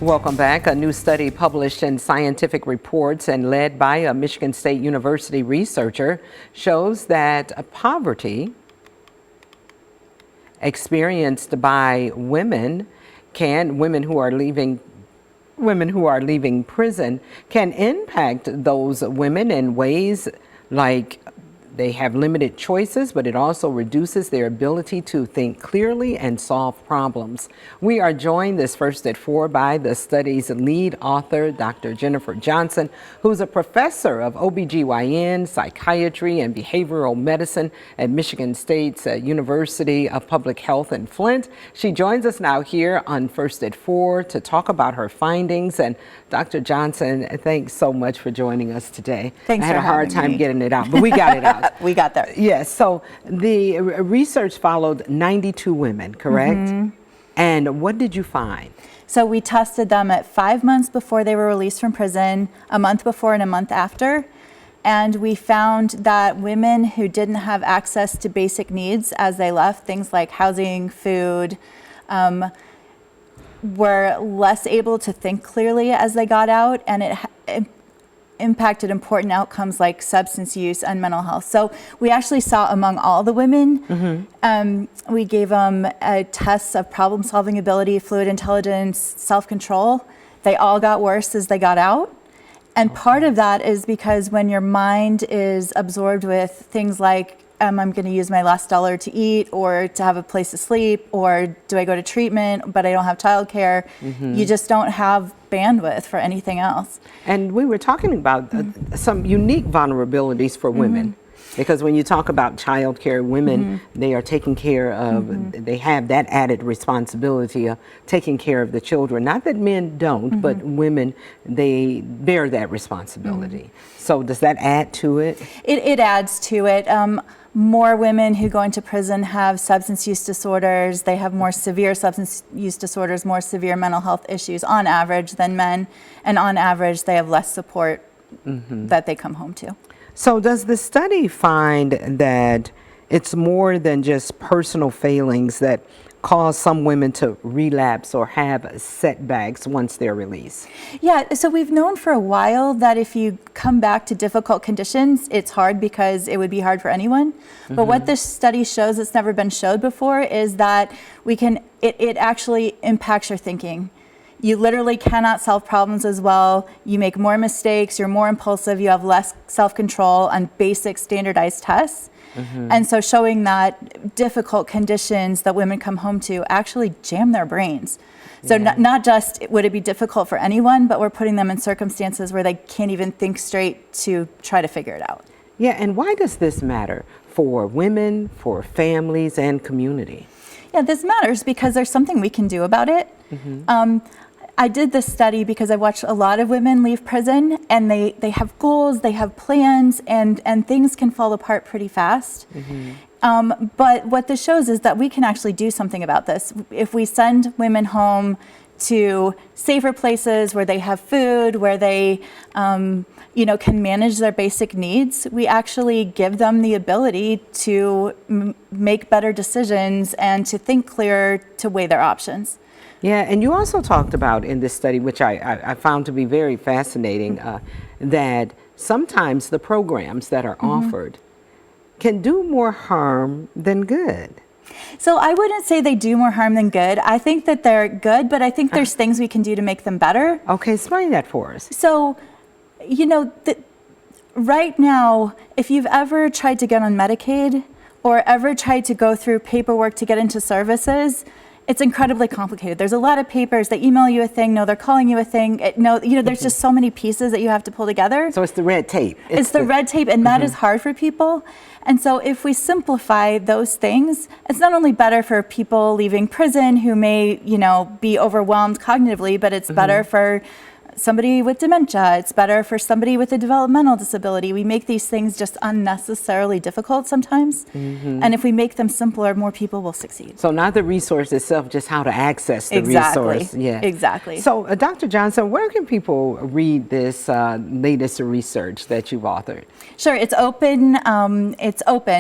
Welcome back. A new study published in Scientific Reports and led by a Michigan State University researcher shows that poverty experienced by women who are leaving prison can impact those women in ways like they have limited choices, but it also reduces their ability to think clearly and solve problems. We are joined this First at 4 by the study's lead author, Dr. Jennifer Johnson, who's a professor of OBGYN, psychiatry, and behavioral medicine at Michigan State's University of Public Health in Flint. She joins us now here on First at 4 to talk about her findings. And Dr. Johnson, thanks so much for joining us today. Thanks. I had a hard time getting it out, but we got it out. We got there. Yes. So the research followed 92 women, correct? Mm-hmm. And what did you find? So we tested them at 5 months before they were released from prison, a month before and a month after. And we found that women who didn't have access to basic needs as they left, things like housing, food, were less able to think clearly as they got out, and it impacted important outcomes like substance use and mental health. So we actually saw among all the women, we gave them tests of problem-solving ability, fluid intelligence, self-control. They all got worse as they got out. And part of that is because when your mind is absorbed with things like, I'm going to use my last dollar to eat or to have a place to sleep, or do I go to treatment, but I don't have childcare, you just don't have bandwidth for anything else. And we were talking about some unique vulnerabilities for women. Because when you talk about childcare, women, they are taking care of, they have that added responsibility of taking care of the children. Not that men don't, but women, they bear that responsibility. So does that add to it? It adds to it. More women who go into prison have substance use disorders. They have more severe substance use disorders, more severe mental health issues on average than men. And on average, they have less support that they come home to. So does the study find that it's more than just personal failings that cause some women to relapse or have setbacks once they're released? Yeah, so we've known for a while that if you come back to difficult conditions, it's hard because it would be hard for anyone. But what this study shows that's never been showed before is that it actually impacts your thinking. You literally cannot solve problems as well. You make more mistakes, you're more impulsive, you have less self-control on basic standardized tests. And so showing that difficult conditions that women come home to actually jam their brains. So not just would it be difficult for anyone, but we're putting them in circumstances where they can't even think straight to try to figure it out. Yeah, and why does this matter for women, for families, and community? Yeah, this matters because there's something we can do about it. I did this study because I watched a lot of women leave prison, and they have goals, they have plans, and things can fall apart pretty fast. But what this shows is that we can actually do something about this. If we send women home to safer places where they have food, where they can manage their basic needs, we actually give them the ability to make better decisions and to think clearer, to weigh their options. Yeah, and you also talked about in this study, which I found to be very fascinating, that sometimes the programs that are offered can do more harm than good. So I wouldn't say they do more harm than good. I think that they're good, but I think there's things we can do to make them better. Okay, explain that for us. So, right now, if you've ever tried to get on Medicaid or ever tried to go through paperwork to get into services, it's incredibly complicated. There's a lot of papers. They email you a thing. No, they're calling you a thing. There's just so many pieces that you have to pull together. So it's the red tape. It's the red tape, and that is hard for people. And so if we simplify those things, it's not only better for people leaving prison who may, be overwhelmed cognitively, but it's better for somebody with dementia. It's better for somebody with a developmental disability. We make these things just unnecessarily difficult sometimes. And if we make them simpler, more people will succeed. So not the resource itself, just how to access the resource. Yeah. Exactly. So Dr. Johnson, where can people read this latest research that you've authored? Sure, it's open.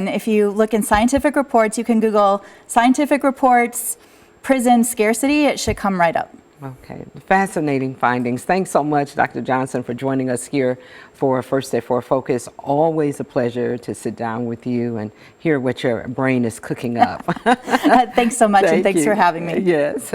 If you look in Scientific Reports, you can Google Scientific Reports, prison scarcity. It should come right up. Okay, fascinating findings. Thanks so much, Dr. Johnson, for joining us here for First Day for Focus. Always a pleasure to sit down with you and hear what your brain is cooking up. Thanks so much, and Thank thanks you. for having me. Yes.